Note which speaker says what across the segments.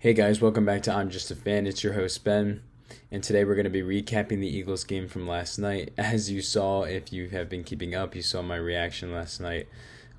Speaker 1: Hey guys, welcome back to I'm Just a Fan. It's your host Ben, and today we're going to be recapping the Eagles game from last night. As you saw, if you have been keeping up, you saw my reaction last night.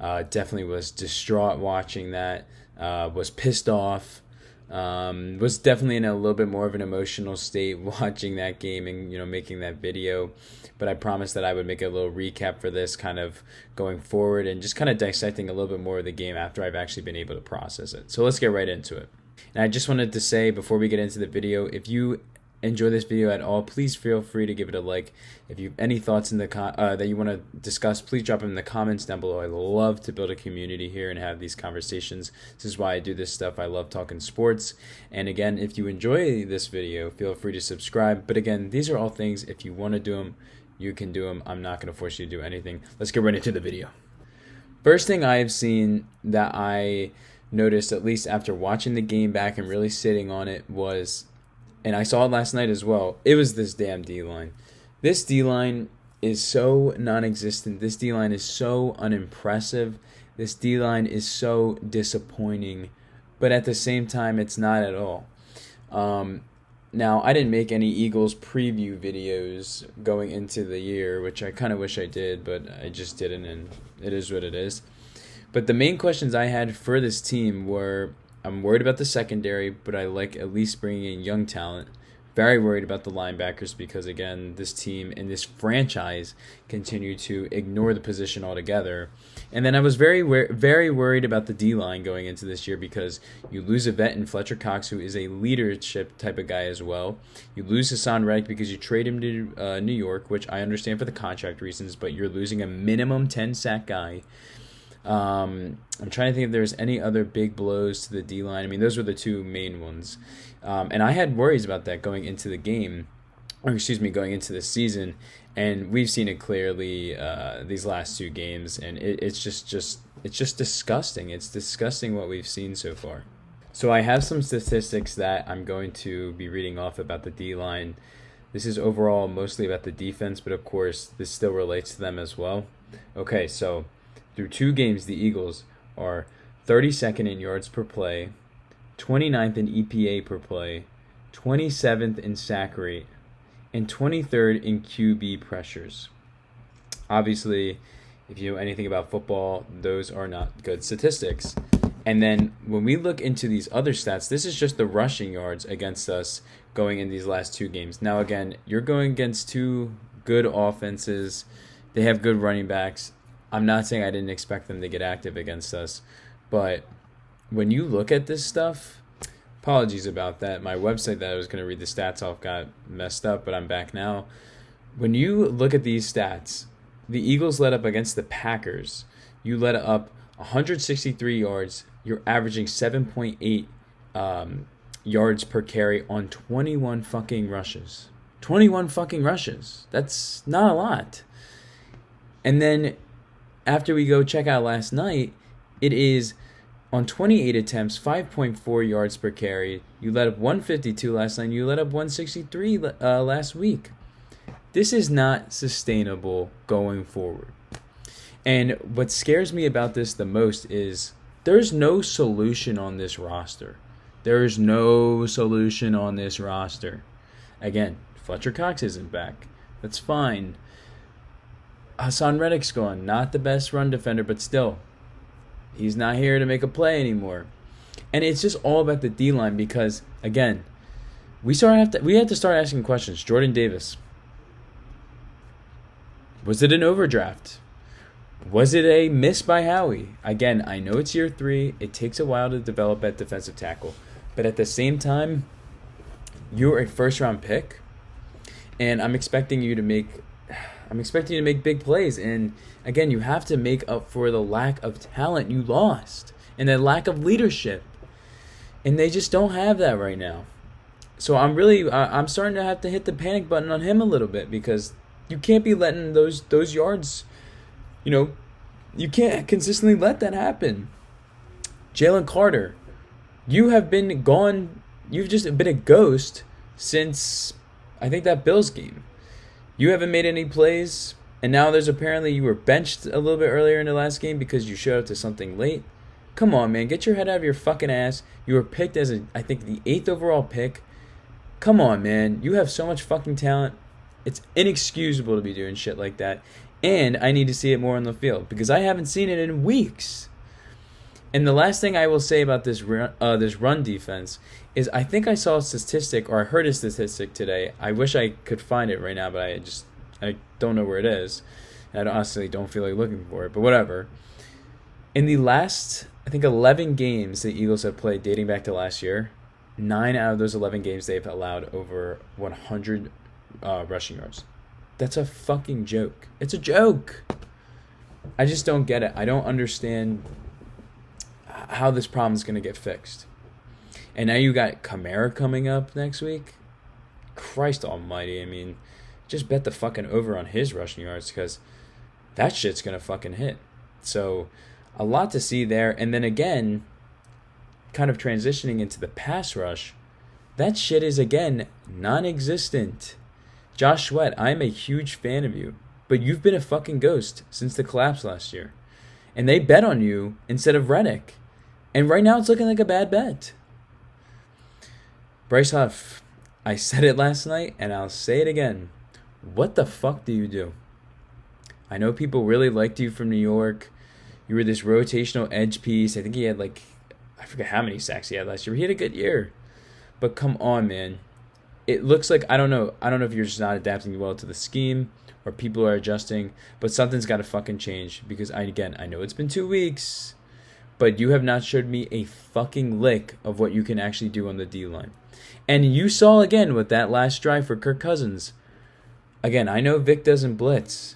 Speaker 1: Definitely was distraught watching that, was pissed off, was definitely in a little bit more of an emotional state watching that game and making that video. But I promised that I would make a little recap for this kind of going forward and just kind of dissecting a little bit more of the game after I've actually been able to process it. So let's get right into it. And I just wanted to say before we get into the video, if you enjoy this video at all, please feel free to give it a like. If you have any thoughts in the that you want to discuss, please drop them in the comments down below. I love to build a community here and have these conversations. This is why I do this stuff. I love talking sports. And again, if you enjoy this video, feel free to subscribe. But again, these are all things, if you want to do them, you can do them. I'm not going to force you to do anything. Let's get right into the video. First thing I have seen that I noticed, at least after watching the game back and really sitting on it, was, and I saw it last night as well, it was this damn D-line. This D-line is so non-existent. This D-line is so unimpressive. This D-line is so disappointing, but at the same time, it's not at all. Now, I didn't make any Eagles preview videos going into the year, which I kind of wish I did, but I just didn't, and it is what it is. But the main questions I had for this team were, I'm worried about the secondary, but I like at least bringing in young talent. Very worried about the linebackers because, again, this team and this franchise continue to ignore the position altogether. And then I was very worried about the D-line going into this year because you lose a vet in Fletcher Cox, who is a leadership type of guy as well. You lose Hassan Reddick because you trade him to New York, which I understand for the contract reasons, but you're losing a minimum 10-sack guy. I'm trying to think if there's any other big blows to the D-line. I mean, those were the two main ones. And I had worries about that going into the game, going into the season. And we've seen it clearly these last two games, and it's just disgusting. It's disgusting what we've seen so far. So I have some statistics that I'm going to be reading off about the D-line. This is overall mostly about the defense, but of course this still relates to them as well. Okay, so through two games, the Eagles are 32nd in yards per play, 29th in EPA per play, 27th in sack rate, and 23rd in QB pressures. Obviously, if you know anything about football, those are not good statistics. And then when we look into these other stats, this is just the rushing yards against us going in these last two games. Now, again, you're going against two good offenses. They have good running backs. I'm not saying I didn't expect them to get active against us, but when you look at this stuff, apologies about that. My website that I was going to read the stats off got messed up, but I'm back now. When you look at these stats, the Eagles led up against the Packers. You led up 163 yards. You're averaging 7.8 yards per carry on 21 fucking rushes. 21 fucking rushes. That's not a lot. And then after we go check out last night, it is on 28 attempts, 5.4 yards per carry. You let up 152 last night. You let up 163 last week. This is not sustainable going forward. And what scares me about this the most is there's no solution on this roster. There is no solution on this roster. Again, Fletcher Cox isn't back. That's fine. Hassan Reddick's gone. Not the best run defender, but still, he's not here to make a play anymore. And it's just all about the D-line because, again, we had to start asking questions. Jordan Davis. Was it an overdraft? Was it a miss by Howie? Again, I know it's year 3. It takes a while to develop at defensive tackle. But at the same time, you're a first-round pick, and I'm expecting you to make big plays. And again, you have to make up for the lack of talent you lost and the lack of leadership. And they just don't have that right now. So I'm starting to have to hit the panic button on him a little bit because you can't be letting those yards, you can't consistently let that happen. Jalen Carter, you have been gone. You've just been a ghost since, I think, that Bills game. You haven't made any plays, and now there's apparently you were benched a little bit earlier in the last game because you showed up to something late. Come on, man. Get your head out of your fucking ass. You were picked as, I think, the 8th overall pick. Come on, man. You have so much fucking talent. It's inexcusable to be doing shit like that. And I need to see it more on the field because I haven't seen it in weeks. And the last thing I will say about this run defense is I think I saw a statistic, or I heard a statistic today. I wish I could find it right now, but I don't know where it is. And I honestly don't feel like looking for it, but whatever. In the last, I think, 11 games the Eagles have played dating back to last year, 9 out of those 11 games they've allowed over 100 rushing yards. That's a fucking joke. It's a joke. I just don't get it. I don't understand how this problem is going to get fixed. And now you got Kamara coming up next week. Christ almighty. I mean, just bet the fucking over on his rushing yards because that shit's going to fucking hit. So a lot to see there. And then again, kind of transitioning into the pass rush, that shit is, again, non-existent. Josh Sweat, I'm a huge fan of you, but you've been a fucking ghost since the collapse last year. And they bet on you instead of Reddick. And right now it's looking like a bad bet. Bryce Huff, I said it last night and I'll say it again. What the fuck do you do? I know people really liked you from New York. You were this rotational edge piece. I think he had I forget how many sacks he had last year. He had a good year. But come on, man. It looks like, I don't know if you're just not adapting well to the scheme or people are adjusting, but something's got to fucking change because I know it's been 2 weeks, but you have not showed me a fucking lick of what you can actually do on the D-line. And you saw again with that last drive for Kirk Cousins. Again, I know Vic doesn't blitz,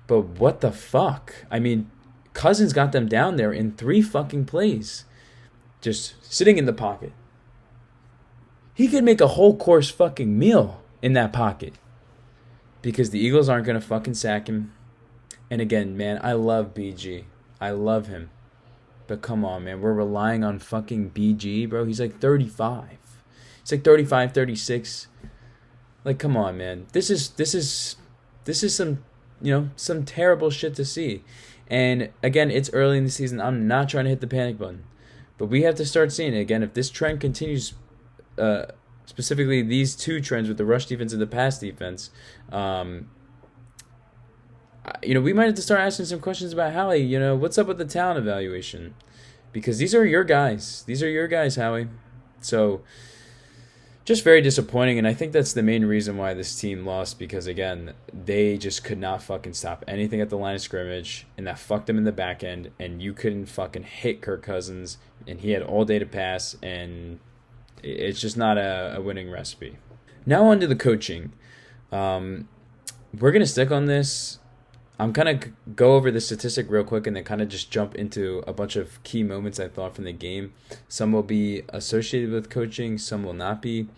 Speaker 1: but what the fuck? I mean, Cousins got them down there in 3 fucking plays, just sitting in the pocket. He could make a whole course fucking meal in that pocket because the Eagles aren't going to fucking sack him. And again, man, I love BG. I love him. But come on, man. We're relying on fucking BG, bro. He's like 35. He's like 35, 36. Like, come on, man. This is some, some terrible shit to see. And again, it's early in the season. I'm not trying to hit the panic button. But we have to start seeing it. Again, if this trend continues, specifically these 2 trends with the rush defense and the pass defense, we might have to start asking some questions about Howie. What's up with the talent evaluation? Because these are your guys. These are your guys, Howie. So, just very disappointing, and I think that's the main reason why this team lost, because, again, they just could not fucking stop anything at the line of scrimmage, and that fucked them in the back end, and you couldn't fucking hit Kirk Cousins, and he had all day to pass, and it's just not a winning recipe. Now on to the coaching. We're going to stick on this. I'm going to go over the statistic real quick and then kind of just jump into a bunch of key moments I thought from the game. Some will be associated with coaching, some will not be.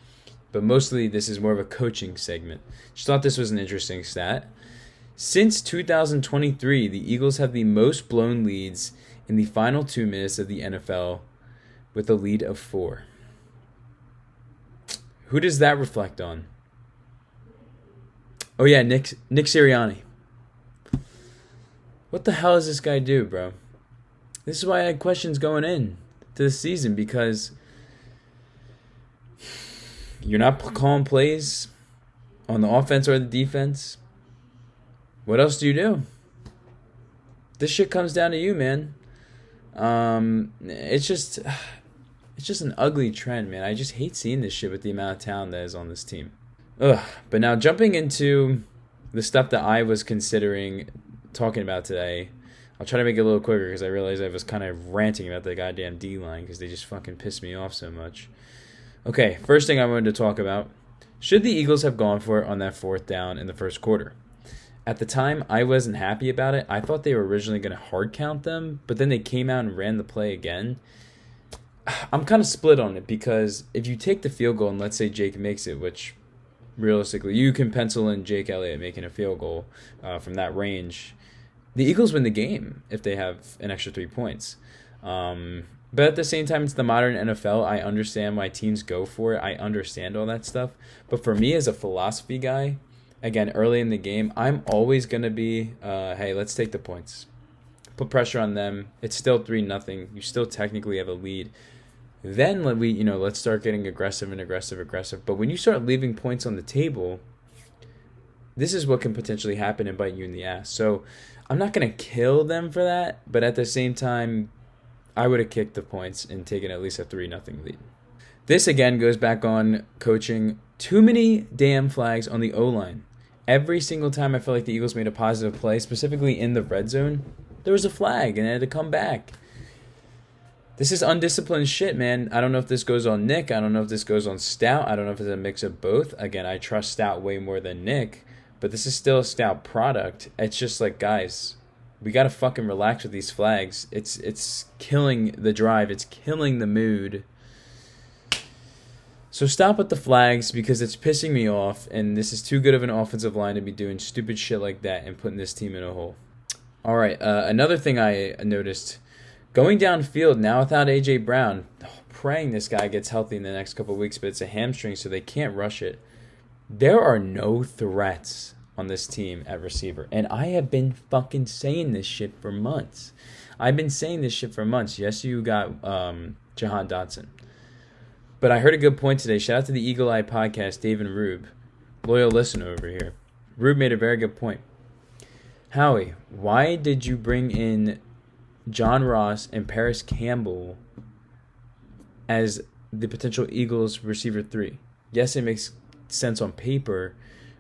Speaker 1: But mostly this is more of a coaching segment. Just thought this was an interesting stat. Since 2023, the Eagles have the most blown leads in the final 2 minutes of the NFL with a lead of 4. Who does that reflect on? Oh yeah, Nick Sirianni. What the hell does this guy do, bro? This is why I had questions going in to the season, because you're not calling plays on the offense or the defense. What else do you do? This shit comes down to you, man. It's just an ugly trend, man. I just hate seeing this shit with the amount of talent that is on this team. Ugh. But now jumping into the stuff that I was considering talking about today, I'll try to make it a little quicker because I realized I was kind of ranting about the goddamn D-line because they just fucking pissed me off so much. Okay, first thing I wanted to talk about, should the Eagles have gone for it on that 4th down in the first quarter? At the time, I wasn't happy about it. I thought they were originally going to hard count them, but then they came out and ran the play again. I'm kind of split on it because if you take the field goal and let's say Jake makes it, which realistically you can pencil in Jake Elliott making a field goal from that range, the Eagles win the game if they have an extra 3 points. But at the same time, it's the modern NFL. I understand why teams go for it. I understand all that stuff. But for me as a philosophy guy, again, early in the game, I'm always going to be, hey, let's take the points. put pressure on them. It's still 3-0. You still technically have a lead. Then let's start getting aggressive. But when you start leaving points on the table, this is what can potentially happen and bite you in the ass. So I'm not going to kill them for that, but at the same time, I would have kicked the points and taken at least a 3-0 lead. This again goes back on coaching. Too many damn flags on the O-line. Every single time I felt like the Eagles made a positive play, specifically in the red zone, there was a flag and it had to come back. This is undisciplined shit, man. I don't know if this goes on Nick. I don't know if this goes on Stout. I don't know if it's a mix of both. Again, I trust Stout way more than Nick, but this is still a Stout product. It's just like, guys, we got to fucking relax with these flags. It's killing the drive. It's killing the mood. So stop with the flags because it's pissing me off, and this is too good of an offensive line to be doing stupid shit like that and putting this team in a hole. All right, another thing I noticed, going downfield now without A.J. Brown, praying this guy gets healthy in the next couple of weeks, but it's a hamstring, so they can't rush it. There are no threats on this team at receiver, and I have been fucking saying this shit for months. Yes, you got Jahan Dotson. But I heard a good point today. Shout out to the Eagle Eye podcast, Dave and Rube. Loyal listener over here. Rube made a very good point. Howie, why did you bring in John Ross and Paris Campbell as the potential Eagles receiver 3? Yes, it makes sense on paper,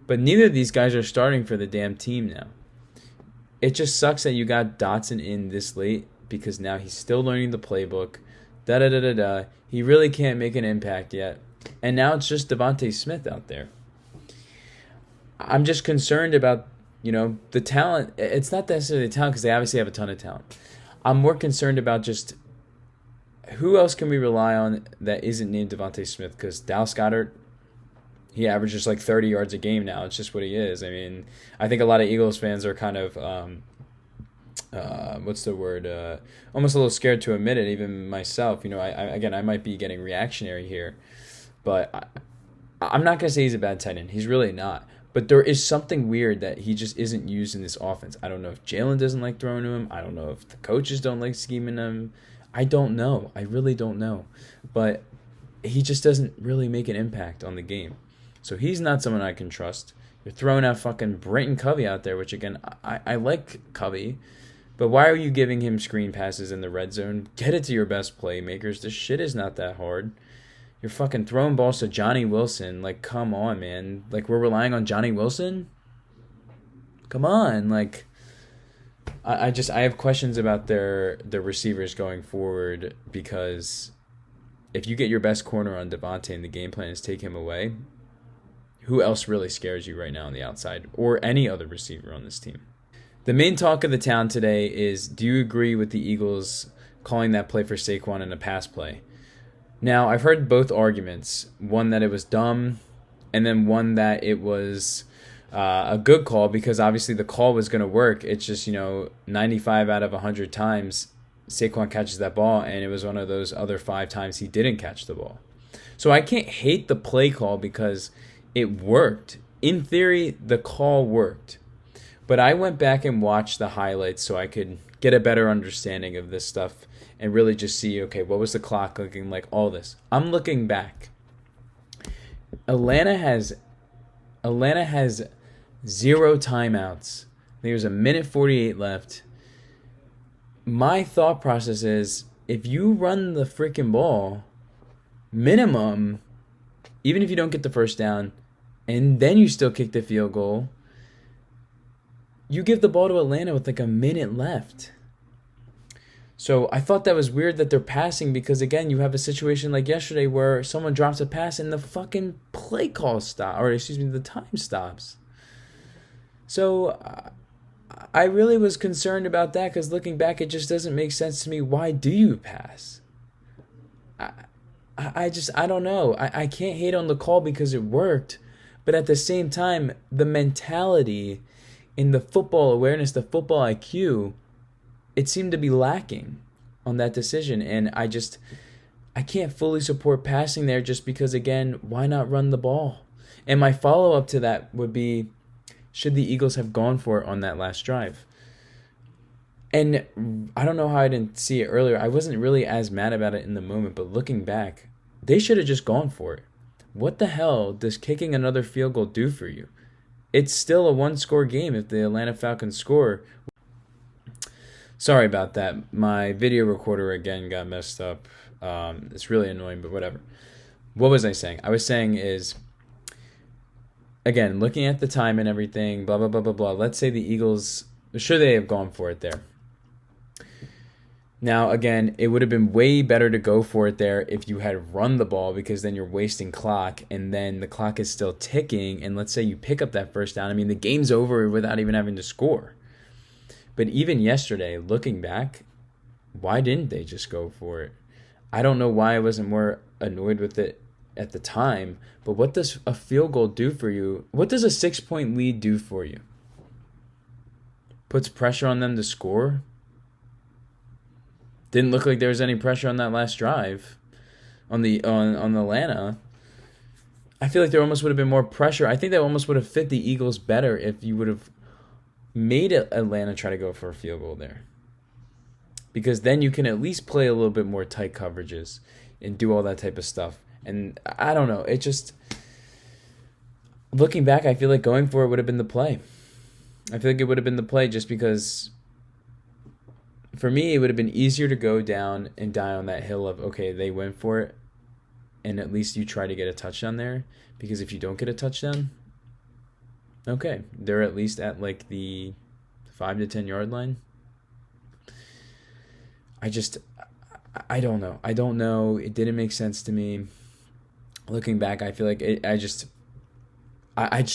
Speaker 1: but neither of these guys are starting for the damn team now. It just sucks that you got Dotson in this late because now he's still learning the playbook. He really can't make an impact yet. And now it's just Devontae Smith out there. I'm just concerned about, the talent. It's not necessarily the talent because they obviously have a ton of talent. I'm more concerned about just who else can we rely on that isn't named Devontae Smith, because Dallas Goedert, he averages like 30 yards a game now. It's just what he is. I mean, I think a lot of Eagles fans are kind of almost a little scared to admit it, even myself. I might be getting reactionary here, but I'm not going to say he's a bad tight end. He's really not. But there is something weird that he just isn't used in this offense. I don't know if Jalen doesn't like throwing to him. I don't know if the coaches don't like scheming him. I don't know. I really don't know. But he just doesn't really make an impact on the game. So he's not someone I can trust. You're throwing out fucking Brenton Covey out there, which, again, I like Covey. But why are you giving him screen passes in the red zone? Get it to your best playmakers. This shit is not that hard. You're fucking throwing balls to Johnny Wilson. Like, come on, man. Like, we're relying on Johnny Wilson? Come on. Like, I have questions about their receivers going forward, because if you get your best corner on Devontae and the game plan is take him away, who else really scares you right now on the outside, or any other receiver on this team? The main talk of the town today is, do you agree with the Eagles calling that play for Saquon in a pass play? Now, I've heard both arguments. One that it was dumb, and then one that it was a good call because obviously the call was going to work. It's just, 95 out of 100 times Saquon catches that ball, and it was one of those other 5 times he didn't catch the ball. So I can't hate the play call because it worked. In theory, the call worked. But I went back and watched the highlights so I could get a better understanding of this stuff and really just see, okay, what was the clock looking like, all this. I'm looking back. Atlanta has 0 timeouts. There's a minute 48 left. My thought process is, if you run the freaking ball, minimum, even if you don't get the first down, and then you still kick the field goal, you give the ball to Atlanta with like a minute left. So I thought that was weird that they're passing because, again, you have a situation like yesterday where someone drops a pass and the fucking play call the time stops. So I really was concerned about that because looking back, it just doesn't make sense to me. Why do you pass? I don't know. I can't hate on the call because it worked. But at the same time, the mentality in the football awareness, the football IQ, it seemed to be lacking on that decision. And I can't fully support passing there just because, again, why not run the ball? And my follow-up to that would be, should the Eagles have gone for it on that last drive? And I don't know how I didn't see it earlier. I wasn't really as mad about it in the moment, but looking back, they should have just gone for it. What the hell does kicking another field goal do for you? It's still a one-score game if the Atlanta Falcons score. Sorry about that. My video recorder again got messed up. It's really annoying, but whatever. What was I saying? I was saying is, again, looking at the time and everything, blah, blah, blah, blah, blah. Let's say the Eagles, sure they have gone for it there. Now, again, it would have been way better to go for it there if you had run the ball, because then you're wasting clock and then the clock is still ticking. And let's say you pick up that first down. I mean, the game's over without even having to score. But even yesterday, looking back, why didn't they just go for it? I don't know why I wasn't more annoyed with it at the time, but what does a field goal do for you? What does a 6-point lead do for you? Puts pressure on them to score? Didn't look like there was any pressure on that last drive on the Atlanta. I feel like there almost would have been more pressure. I think that almost would have fit the Eagles better if you would have made Atlanta try to go for a field goal there. Because then you can at least play a little bit more tight coverages and do all that type of stuff. And I don't know. It just, looking back, I feel like going for it would have been the play. I feel like it would have been the play just because, for me, it would have been easier to go down and die on that hill of, okay, they went for it, and at least you try to get a touchdown there. Because if you don't get a touchdown, okay, they're at least at like the 5 to 10 yard line. I don't know. I don't know. It didn't make sense to me. Looking back, I feel like I just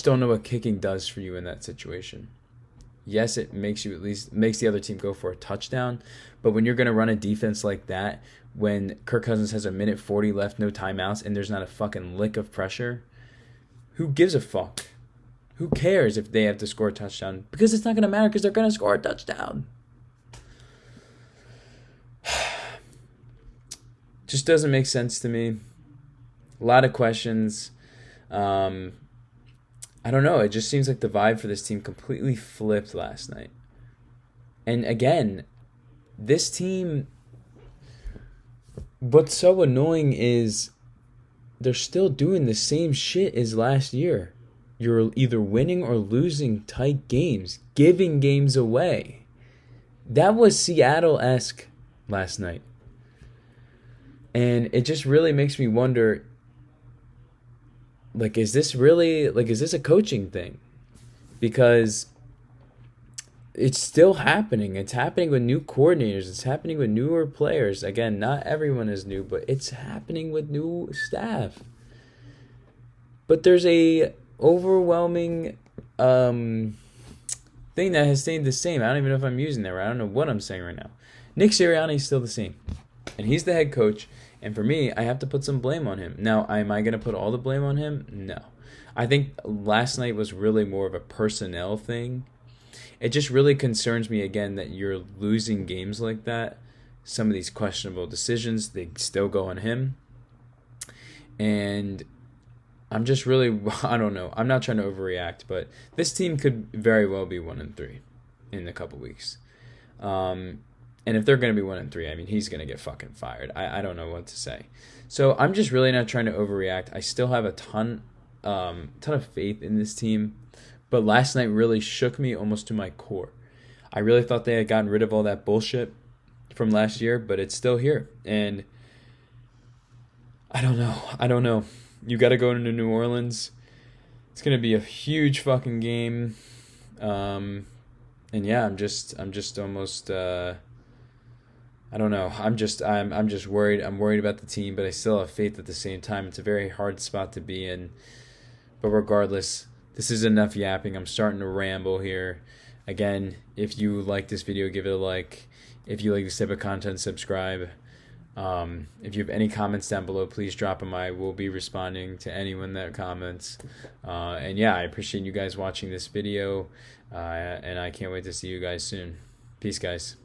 Speaker 1: don't know what kicking does for you in that situation. Yes, it makes the other team go for a touchdown, but when you're going to run a defense like that, when Kirk Cousins has 1:40 left, no timeouts, and there's not a fucking lick of pressure, who gives a fuck? Who cares if they have to score a touchdown? Because it's not going to matter because they're going to score a touchdown. Just doesn't make sense to me. A lot of questions. I don't know. It just seems like the vibe for this team completely flipped last night. And again, this team, what's so annoying is they're still doing the same shit as last year. You're either winning or losing tight games, giving games away. That was Seattle-esque last night. And it just really makes me wonder, like, is this a coaching thing? Because it's still happening. It's happening with new coordinators. It's happening with newer players. Again, not everyone is new, but it's happening with new staff. But there's a overwhelming thing that has stayed the same. I don't even know if I'm using that right. I don't know what I'm saying right now. Nick Sirianni is still the same. And he's the head coach. And for me, I have to put some blame on him. Now, am I going to put all the blame on him? No. I think last night was really more of a personnel thing. It just really concerns me, again, that you're losing games like that. Some of these questionable decisions, they still go on him. And I'm just really, I don't know. I'm not trying to overreact, but this team could very well be 1-3 in a couple weeks. And if they're going to be 1-3, I mean, he's going to get fucking fired. I don't know what to say. So I'm just really not trying to overreact. I still have a ton of faith in this team. But last night really shook me almost to my core. I really thought they had gotten rid of all that bullshit from last year, but it's still here. And I don't know. You got to go into New Orleans. It's going to be a huge fucking game. And yeah, I'm just almost I don't know. I'm just worried. I'm worried about the team, but I still have faith at the same time. It's a very hard spot to be in. But regardless, this is enough yapping. I'm starting to ramble here. Again, if you like this video, give it a like. If you like this type of content, subscribe. If you have any comments down below, please drop them. I will be responding to anyone that comments. And yeah, I appreciate you guys watching this video. And I can't wait to see you guys soon. Peace, guys.